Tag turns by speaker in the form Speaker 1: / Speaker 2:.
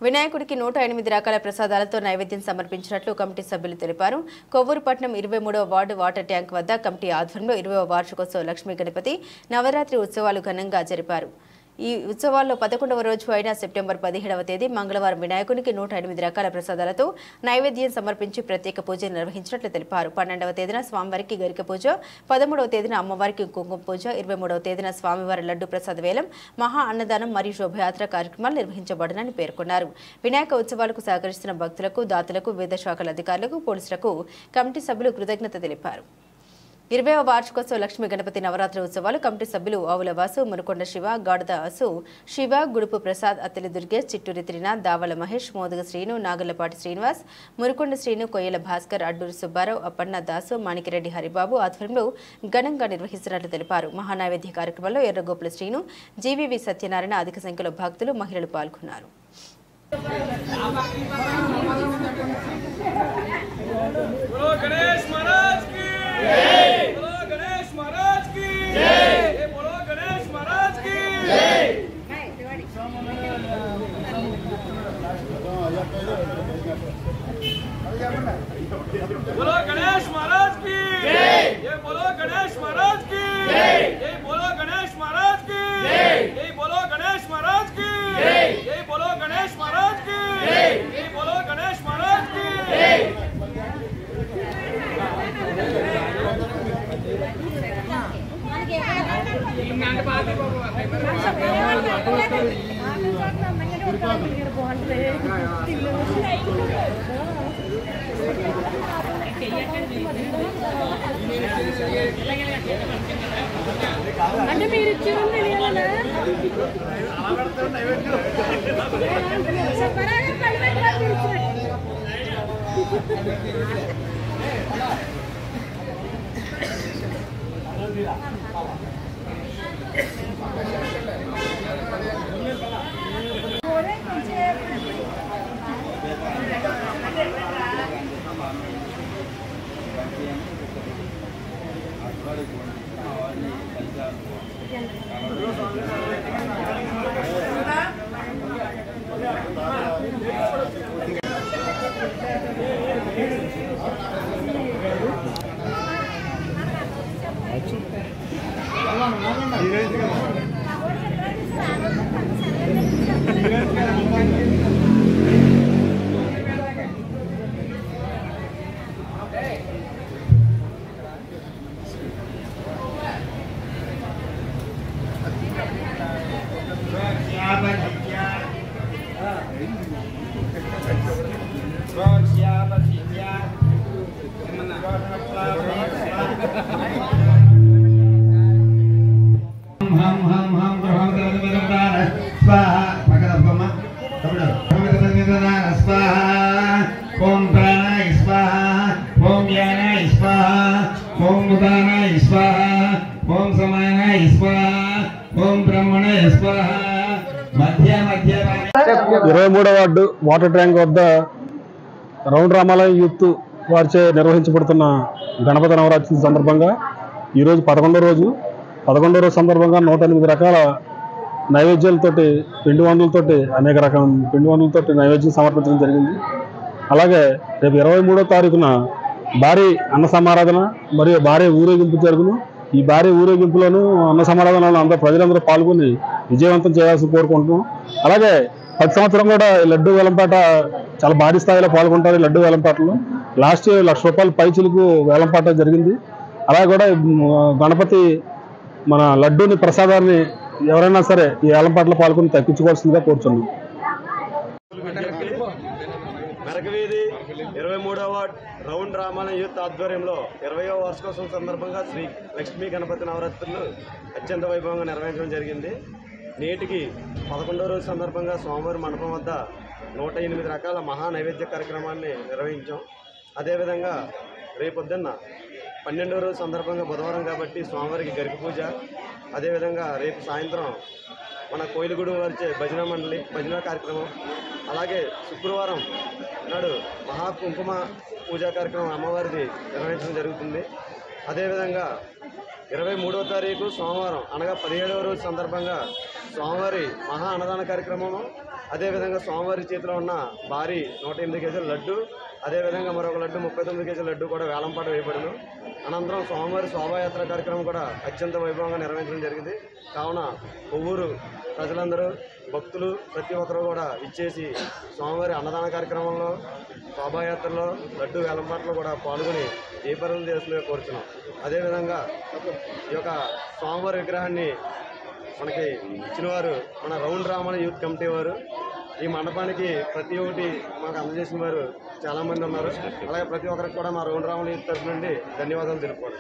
Speaker 1: వినాయకుడికి 108 రకాల ప్రసాదాలతో నైవేద్యం సమర్పించినట్లు కమిటీ సభ్యులు తెలిపారు. కొవ్వూరుపట్నం 23వ వార్డు వాటర్ ట్యాంక్ వద్ద కమిటీ ఆధ్వర్యంలో 20వ వార్షికోత్సవ లక్ష్మీ గణపతి నవరాత్రి ఉత్సవాలు ఘనంగా జరిపారు. ఈ ఉత్సవాల్లో 11వ రోజు అయిన సెప్టెంబర్ 17వ తేదీ మంగళవారం వినాయకునికి 108 రకాల ప్రసాదాలతో నైవేద్యం సమర్పించి ప్రత్యేక పూజలు నిర్వహించినట్లు తెలిపారు. 12వ తేదీన స్వామివారికి గరిక పూజ, 13వ తేదీన అమ్మవారికి కుంకుమ పూజ, 23వ తేదీన స్వామివారి లడ్డు ప్రసాద వేలం, మహా అన్నదానం మరియు శోభయాత్ర కార్యక్రమాలు నిర్వహించబడునని పేర్కొన్నారు. వినాయక ఉత్సవాలకు సహకరిస్తున్న భక్తులకు, దాతలకు, వివిధ శాఖల అధికారులకు, పోలీసులకు కమిటీ సభ్యులు కృతజ్ఞత తెలిపారు. 20వ వార్షికోత్సవ లక్ష్మీ గణపతి నవరాత్రి ఉత్సవాలు కమిటీ సభ్యులు ఆవుల వాసు, మునుకొండ శివ, గాడద అసు, శివ, గుడుపు ప్రసాద్, అత్తిలి దుర్గేష్, చిట్టూరి త్రినాథ్, దావల మహేష్, మోదుగ శ్రీను, నాగర్లపాటి శ్రీనివాస్, మునుకొండ శ్రీను, కొయ్యల భాస్కర్, అడ్డూరి సుబ్బారావు, అప్పన్న దాసు, మాణికిరెడ్డి హరిబాబు ఆధ్వర్యంలో ఘనంగా నిర్వహిస్తున్నట్లు తెలిపారు. మహానైవేద్య కార్యక్రమంలో ఎర్రగోపుల శ్రీను, జీవీవి సత్యనారాయణ, అధిక సంఖ్యలో భక్తులు, మహిళలు పాల్గొన్నారు.
Speaker 2: बोलो गणेश महाराज की जय। ये बोलो गणेश महाराज की जय। ये बोलो गणेश महाराज की जय। ये बोलो गणेश महाराज की जय। ये बोलो गणेश महाराज की जय। ये बोलो गणेश महाराज की जय।
Speaker 3: అంటే మీరు ఇచ్చేది తెలియాలనా
Speaker 4: ओम प्राणाय स्वाहा, ओम ज्ञानाय स्वाहा, ओम उदानाय स्वाहा, ओम समानाय स्वाहा, ओम ब्रह्मणाय स्वाहा. मध्य मध्य
Speaker 5: 23వ వార్డు వాటర్ ట్యాంక్ వద్ద రౌండ్ రామాలయం యూత్ వారిచే నిర్వహించబడుతున్న గణపతి నవరాత్రి సందర్భంగా ఈరోజు 11వ రోజు సందర్భంగా 108 రకాల నైవేద్యాలతోటి పిండి వంటలతోటి అనేక రకం పిండి వంటలతోటి నైవేద్యం సమర్పించడం జరిగింది. అలాగే రేపు 23వ తారీఖున భారీ అన్న సమారాధన మరియు భారీ ఊరేగింపు జరుగును. ఈ భారీ ఊరేగింపులోనూ అన్న సమారాధనలో అందరూ ప్రజలందరూ పాల్గొని విజయవంతం చేయాల్సి కోరుకుంటున్నాం. అలాగే ప్రతి సంవత్సరం కూడా లడ్డు వేలంపాట చాలా భారీ స్థాయిలో పాల్గొంటారు. ఈ లడ్డు వేలంపాటలో లాస్ట్ ఇయర్ ₹1,00,000 పైచిలకు వేలంపాట జరిగింది. అలాగే కూడా గణపతి మన లడ్డూని ప్రసాదాన్ని ఎవరైనా సరే ఈ వేలంపాటలో పాల్గొని తగ్గించుకోవాల్సిందిగా కోరుతున్నాం.
Speaker 6: మెరకవీధి 23వ వార్డ్ రౌండ్ రామాలయం యూత్ ఆధ్వర్యంలో 20వ వార్షికోత్సవం సందర్భంగా శ్రీ లక్ష్మీ గణపతి నవరాత్రులు అత్యంత వైభవంగా నిర్వహించడం జరిగింది. నేటికి 11వ రోజు సందర్భంగా స్వామివారి మండపం వద్ద 108 రకాల మహా నైవేద్య కార్యక్రమాన్ని నిర్వహించాం. అదేవిధంగా రేపొద్దున్న 12వ రోజు సందర్భంగా బుధవారం కాబట్టి స్వామివారికి గరిక పూజ, అదేవిధంగా రేపు సాయంత్రం మన కోయిలగూడెం వారిచే భజన మండలి భజన కార్యక్రమం, అలాగే శుక్రవారం నాడు మహా కుంకుమ పూజా కార్యక్రమం అమ్మవారిది నిర్వహించడం జరుగుతుంది. అదేవిధంగా 23వ తారీఖు సోమవారం అనగా 17వ రోజు సందర్భంగా స్వామివారి మహా అన్నదాన కార్యక్రమము, అదేవిధంగా స్వామివారి చేతిలో ఉన్న భారీ 108 కేజీల లడ్డు, అదేవిధంగా మరొక లడ్డు 39 కేజీల లడ్డు కూడా వేలంపాట వేయబడను. అనంతరం స్వామివారి శోభాయాత్ర కార్యక్రమం కూడా అత్యంత వైభవంగా నిర్వహించడం జరిగింది. కావున కొవ్వూరు ప్రజలందరూ, భక్తులు ప్రతి ఒక్కరూ కూడా ఇచ్చేసి స్వామివారి అన్నదాన కార్యక్రమంలో, శోభాయాత్రలో, లడ్డు వేలంపాటలో కూడా పాల్గొని జయపరం చేస్తున్నగా కోరుచున్నాం. అదేవిధంగా ఈ యొక్క స్వామివారి విగ్రహాన్ని మనకి ఇచ్చినవారు మన రౌండ్ రామాలయం యూత్ కమిటీ వారు. ఈ మండపానికి ప్రతి ఒక్కటి మాకు అందజేసిన వారు చాలామంది ఉన్నారు. అలాగే ప్రతి ఒక్కరికి కూడా మా రౌండ్ రామాలయం యూత్ తరఫు నుండి ధన్యవాదాలు తెలుపుకోవాలి.